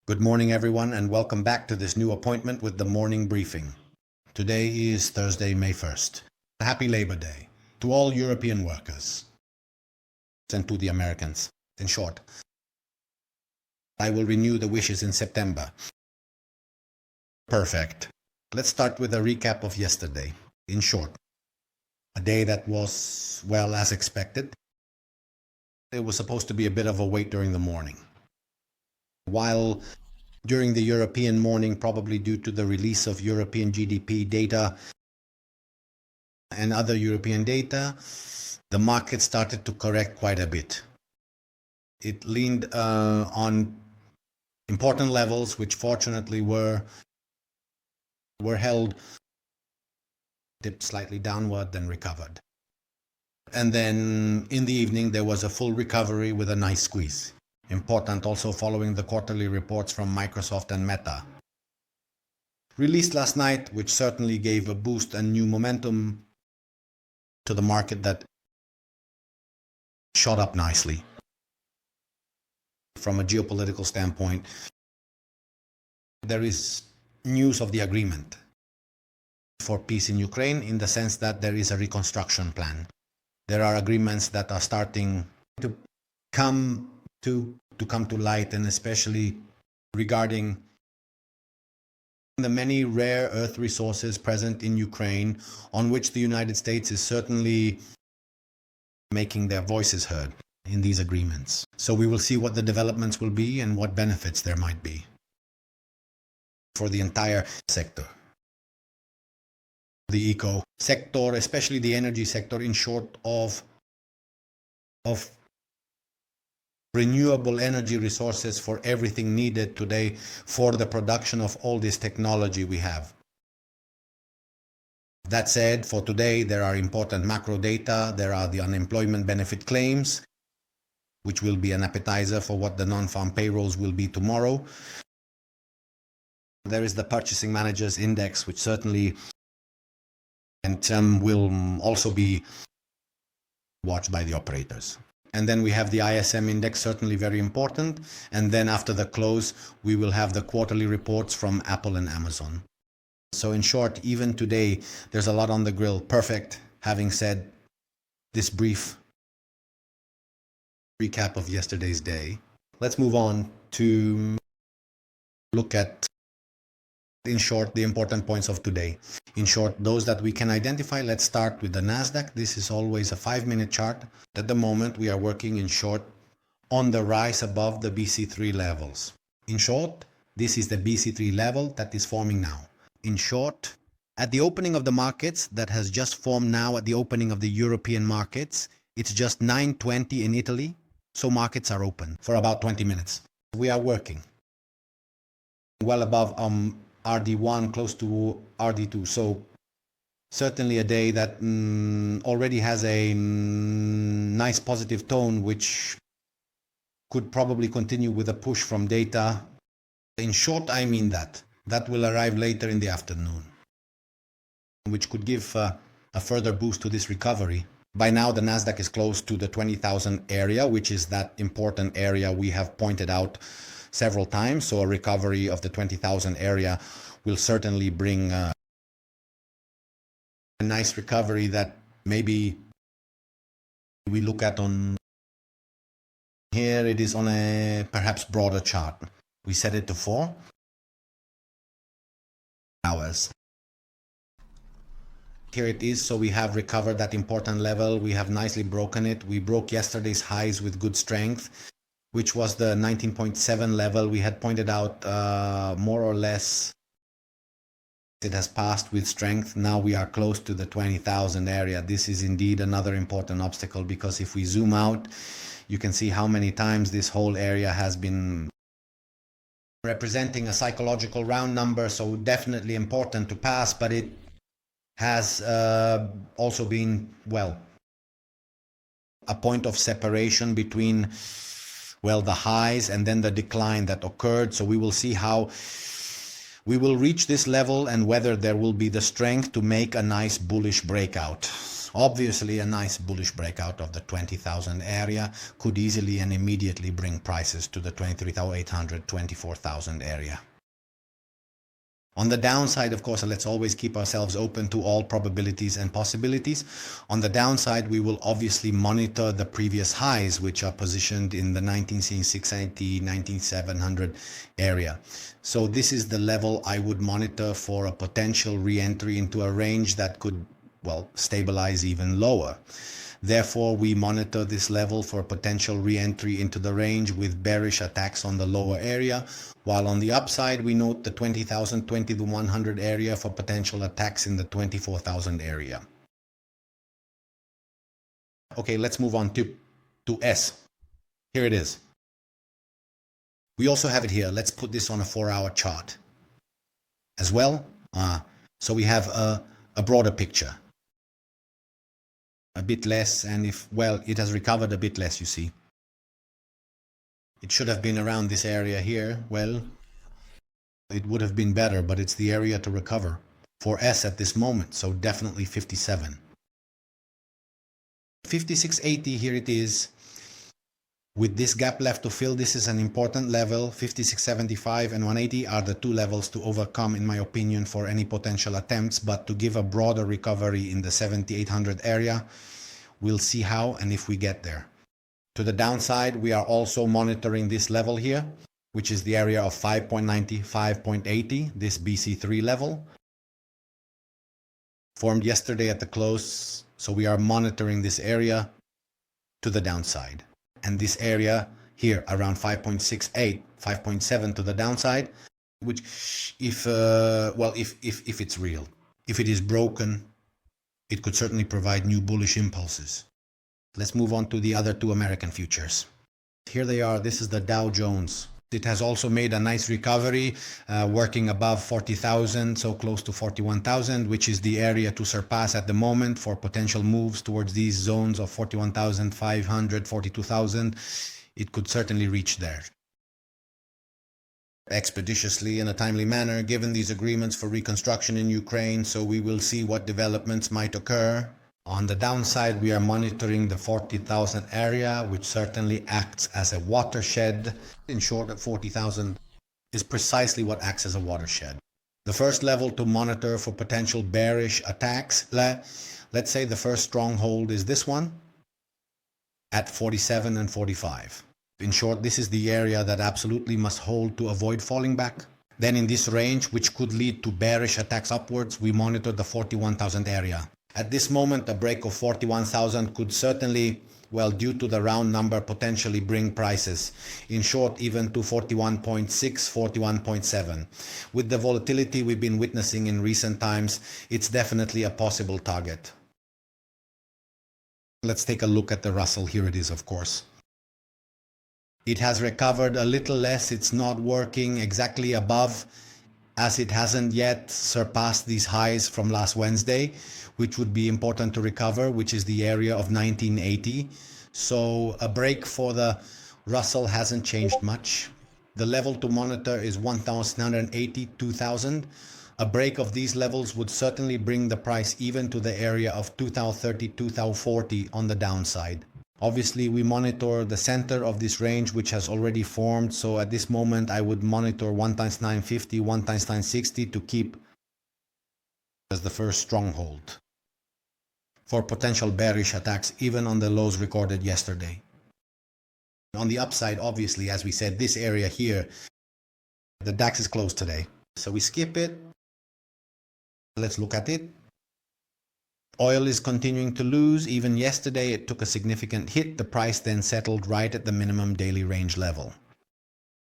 Good morning, everyone, and welcome back to this new appointment with the morning briefing. Today is Thursday, May 1st. Happy Labor Day to all European workers and to the Americans. In short, I will renew the wishes in September. Perfect. Let's start with a recap of yesterday. In short, a day that was, well, as expected. It was supposed to be a bit of a wait during the morning. While during the European morning, probably due to the release of European GDP data and other European data, the market started to correct quite a bit. It leaned on important levels, which fortunately were held, dipped slightly downward, then recovered. And then in the evening, there was a full recovery with a nice squeeze. Important also following the quarterly reports from Microsoft and Meta. Released last night, which certainly gave a boost and new momentum to the market that shot up nicely. From a geopolitical standpoint, there is news of the agreement for peace in Ukraine in the sense that there is a reconstruction plan. There are agreements that are starting to come to light, and especially regarding the many rare earth resources present in Ukraine, on which the United States is certainly making their voices heard in these agreements. So we will see what the developments will be and what benefits there might be for the entire sector. The eco sector, especially the energy sector, in short of renewable energy resources for everything needed today for the production of all this technology we have. That said, for today, there are important macro data. There are the unemployment benefit claims, which will be an appetizer for what the non-farm payrolls will be tomorrow. There is the Purchasing Managers Index, which certainly will also be watched by the operators. And then we have the ISM index, certainly very important. And then after the close, we will have the quarterly reports from Apple and Amazon. So in short, even today, there's a lot on the grill. Perfect. Having said this brief recap of yesterday's day, let's move on to look at, in short, the important points of today. In short, those that we can identify. Let's start with the Nasdaq. This is always a 5-minute chart. At the moment, we are working in short on the rise above the BC3 levels. In short, this is the BC3 level that is forming now. In short, at the opening of the markets that has just formed now at the opening of the European markets, it's just 9:20 in Italy, so markets are open for about 20 minutes. We are working well above RD1, close to RD2, so certainly a day that already has a nice positive tone, which could probably continue with a push from data. In short, I mean that will arrive later in the afternoon, which could give a further boost to this recovery. By now, the Nasdaq is close to the 20,000 area, which is that important area we have pointed out several times. So a recovery of the 20,000 area will certainly bring a nice recovery that maybe we look at on here. It is on a perhaps broader chart. We set it to 4 hours. Here it is. So we have recovered that important level. We have nicely broken it. We broke yesterday's highs with good strength, which was the 19.7 level we had pointed out more or less. It has passed with strength. Now we are close to the 20,000 area. This is indeed another important obstacle, because if we zoom out, you can see how many times this whole area has been representing a psychological round number. So definitely important to pass, but it has also been, well, a point of separation between, well, the highs and then the decline that occurred. So we will see how we will reach this level and whether there will be the strength to make a nice bullish breakout. Obviously, a nice bullish breakout of the 20,000 area could easily and immediately bring prices to the 23,800, 24,000 area. On the downside, of course, let's always keep ourselves open to all probabilities and possibilities. On the downside, we will obviously monitor the previous highs, which are positioned in the 19,680, 19,700 area. So this is the level I would monitor for a potential re-entry into a range that could, well, stabilize even lower. Therefore, we monitor this level for potential re-entry into the range with bearish attacks on the lower area, while on the upside, we note the 20,000, 2100 area for potential attacks in the 24,000 area. Okay, let's move on to S. Here it is. We also have it here. Let's put this on a 4-hour chart as well. So we have a broader picture. A bit less, and it has recovered a bit less, you see. It should have been around this area here. Well, it would have been better, but it's the area to recover for S at this moment, so definitely 57. 5680, here it is. With this gap left to fill, this is an important level. 5675 and 180 are the two levels to overcome, in my opinion, for any potential attempts, but to give a broader recovery in the 7800 area. We'll see how and if we get there. To the downside, we are also monitoring this level here, which is the area of 5.90, 5.80, this BC3 level. Formed yesterday at the close, so we are monitoring this area to the downside. And this area here around 5.68, 5.7 to the downside, which if it's real, if it is broken, it could certainly provide new bullish impulses. Let's move on to the other two American futures. Here they are. This is the Dow Jones. It has also made a nice recovery, working above 40,000, so close to 41,000, which is the area to surpass at the moment for potential moves towards these zones of 41,500, 42,000. It could certainly reach there expeditiously in a timely manner, given these agreements for reconstruction in Ukraine, so we will see what developments might occur. On the downside, we are monitoring the 40,000 area, which certainly acts as a watershed. In short, at 40,000 is precisely what acts as a watershed. The first level to monitor for potential bearish attacks, let's say the first stronghold is this one at 47 and 45. In short, this is the area that absolutely must hold to avoid falling back. Then in this range, which could lead to bearish attacks upwards, we monitor the 41,000 area. At this moment, a break of 41,000 could certainly, well, due to the round number, potentially bring prices. In short, even to 41.6, 41.7. With the volatility we've been witnessing in recent times, it's definitely a possible target. Let's take a look at the Russell. Here it is, of course. It has recovered a little less. It's not working exactly above, as it hasn't yet surpassed these highs from last Wednesday, which would be important to recover, which is the area of 1980. So a break for the Russell hasn't changed much. The level to monitor is 1,980, 2,000. A break of these levels would certainly bring the price even to the area of 2,030, 2,040 on the downside. Obviously, we monitor the center of this range, which has already formed. So at this moment, I would monitor 1,950, 1,960 to keep as the first stronghold for potential bearish attacks, even on the lows recorded yesterday. On the upside, obviously, as we said, this area here, the DAX is closed today. So we skip it. Let's look at it. Oil is continuing to lose. Even yesterday, it took a significant hit. The price then settled right at the minimum daily range level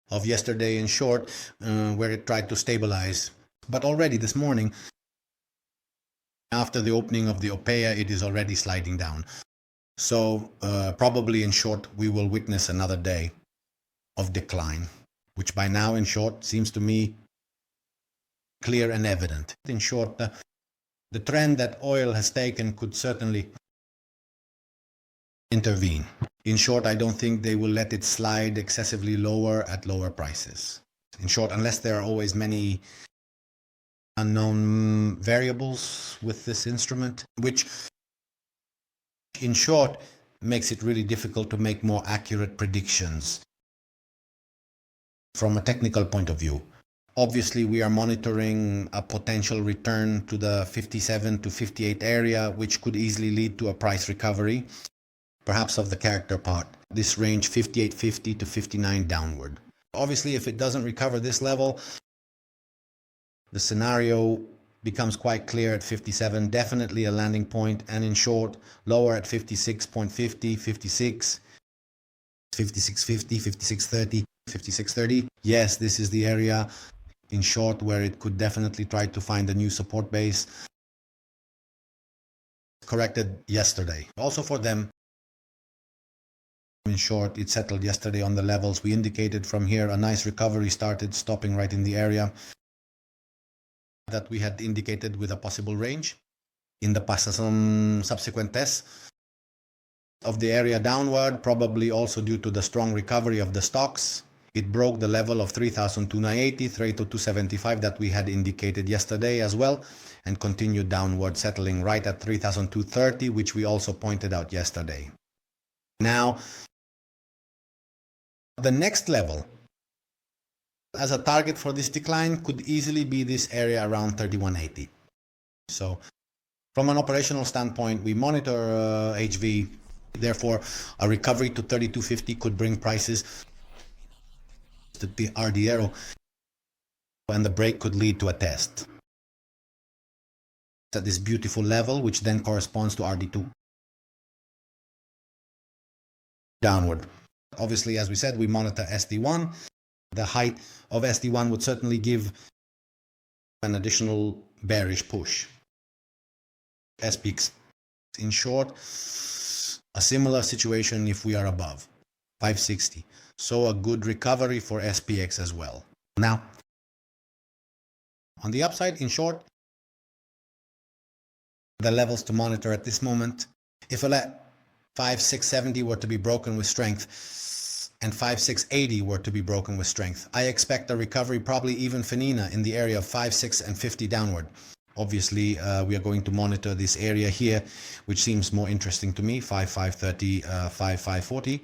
of yesterday, in short, where it tried to stabilize. But already this morning, after the opening of the OPEA, it is already sliding down. So probably, in short, we will witness another day of decline, which by now, in short, seems to me clear and evident. In short, the trend that oil has taken could certainly intervene. In short, I don't think they will let it slide excessively lower at lower prices. In short, unless there are always many unknown variables with this instrument, which in short, makes it really difficult to make more accurate predictions from a technical point of view. Obviously, we are monitoring a potential return to the 57 to 58 area, which could easily lead to a price recovery, perhaps of the character part. This range 58.50 to 59 downward. Obviously, if it doesn't recover this level, the scenario becomes quite clear at 57, definitely a landing point, and in short, lower at 56.50, 56, 56.50, 56.30, 56.30. Yes, this is the area, in short, where it could definitely try to find a new support base. Corrected yesterday. Also for them, in short, it settled yesterday on the levels we indicated. From here, a nice recovery started, stopping right in the area that we had indicated with a possible range. In the past, some subsequent tests of the area downward, probably also due to the strong recovery of the stocks. It broke the level of 3,280, 3,275 that we had indicated yesterday as well, and continued downward, settling right at 3,230, which we also pointed out yesterday. Now, the next level as a target for this decline could easily be this area around 3180. So from an operational standpoint, we monitor HV. Therefore, a recovery to 3250 could bring prices to the RD arrow, and the break could lead to a test at this beautiful level, which then corresponds to RD2 downward. Obviously, as we said, we monitor SD1. The height of SD1 would certainly give an additional bearish push. SPX, in short, a similar situation if we are above 560. So a good recovery for SPX as well. Now, on the upside, in short, the levels to monitor at this moment, if a 5670 were to be broken with strength, and 5680 were to be broken with strength, I expect a recovery, probably even Fenina, in the area of 56 and 50 downward. Obviously, we are going to monitor this area here, which seems more interesting to me, 5530, 5540,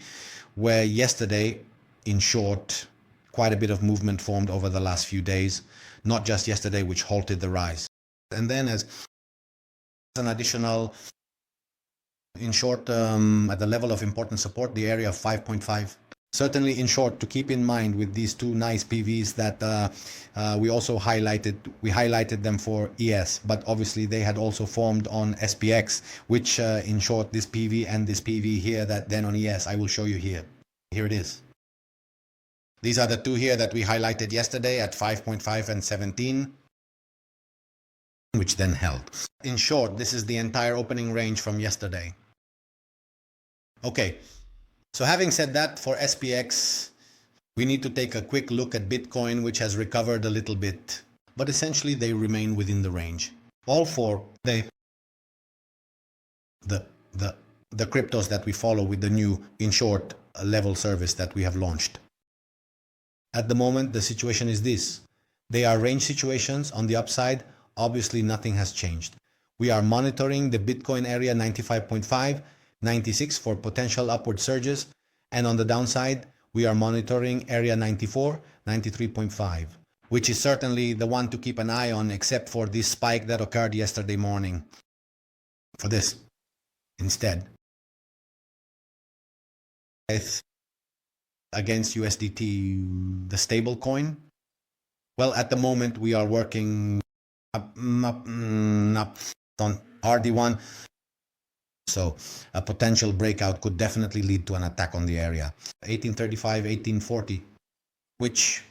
where yesterday, in short, quite a bit of movement formed over the last few days, not just yesterday, which halted the rise. And then as an additional, in short, at the level of important support, the area of 5.5. Certainly, in short, to keep in mind with these two nice PVs that we also highlighted, we highlighted them for ES, but obviously they had also formed on SPX, which in short, this PV and this PV here that then on ES, I will show you here. Here it is. These are the two here that we highlighted yesterday at 5.5 and 17, which then held. In short, this is the entire opening range from yesterday. Okay. So having said that, for SPX, we need to take a quick look at Bitcoin, which has recovered a little bit, but essentially they remain within the range. All four, the cryptos that we follow with the new, in short, level service that we have launched. At the moment, the situation is this. They are range situations. On the upside, obviously nothing has changed. We are monitoring the Bitcoin area 95.5, 96 for potential upward surges, and on the downside we are monitoring area 94, 93.5, which is certainly the one to keep an eye on, except for this spike that occurred yesterday morning. For this instead, against USDT, the stable coin, well, at the moment we are working up on RD1. So a potential breakout could definitely lead to an attack on the area. 1835, 1840, which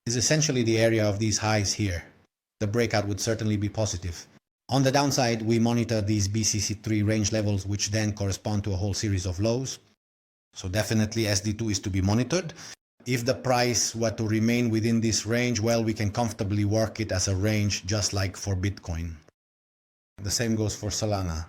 is essentially the area of these highs here. The breakout would certainly be positive. On the downside, we monitor these BCC3 range levels, which then correspond to a whole series of lows. So definitely SD2 is to be monitored. If the price were to remain within this range, well, we can comfortably work it as a range, just like for Bitcoin. The same goes for Solana.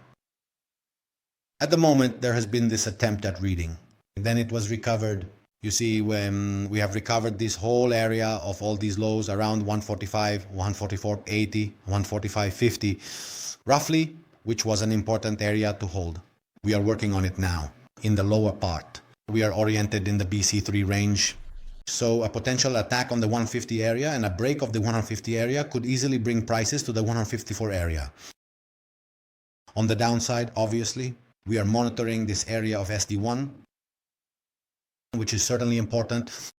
At the moment, there has been this attempt at reading. Then it was recovered. You see, when we have recovered this whole area of all these lows around 145, 144.80, 145.50, roughly, which was an important area to hold. We are working on it now in the lower part. We are oriented in the BC3 range. So a potential attack on the 150 area and a break of the 150 area could easily bring prices to the 154 area. On the downside, obviously, we are monitoring this area of SD1, which is certainly important.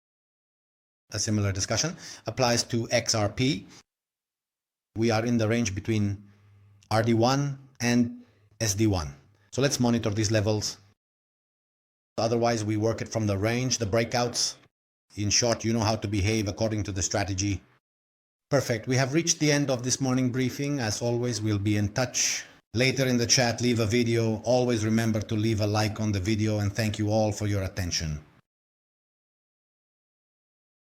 A similar discussion applies to XRP. We are in the range between RD1 and SD1. So let's monitor these levels. Otherwise, we work it from the range, the breakouts. In short, you know how to behave according to the strategy. Perfect. We have reached the end of this morning briefing. As always, we'll be in touch. Later in the chat, leave a video. Always remember to leave a like on the video, and thank you all for your attention.